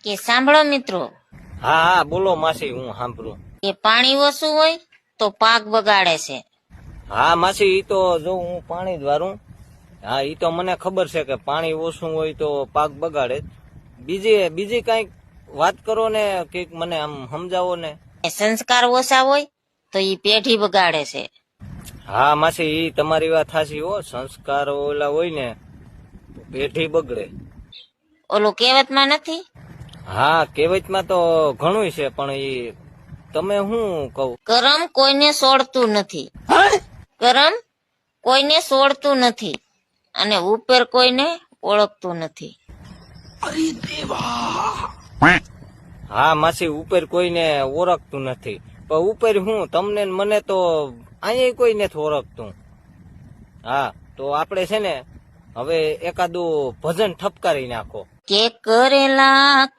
કે સાંભળો મિત્રો, હા હા બોલો માસી, હું સાંભળું. કે પાણી ઓછું હોય તો પાક બગાડે છે. હા માસી, ઈ તો જો હું પાણી જ વારું. હા ઈ તો મને ખબર છે કે પાણી ઓછું હોય તો પાક બગાડે જ. બીજી કઈક વાત કરો ને, કઈક મને આમ સમજાવો ને. સંસ્કાર ઓછા હોય તો ઈ પેઢી બગાડે છે. હા માસી, ઈ તમારી વાત સાચી હો. સંસ્કાર ઓલા હોય ને તો પેઢી બગડે. ઓલું કહેવતમાં નથી, હા કહેવતમાં તો ઘણું છે, પણ ઈ તમે શું કહું. કરમ કોઈને છોડતું નથી. કરમ કોઈને છોડતું નથી અને ઉપર કોઈને ઓળખતું નથી. હા માસી, ઉપર કોઈને ઓળખતું નથી, પણ ઉપર હું તમને ને મને તો અહીંયા કોઈ નથી ઓળખતું. હા તો આપણે છે ને હવે એકાદું ભજન ઠપકારી નાખો. કે કરેલા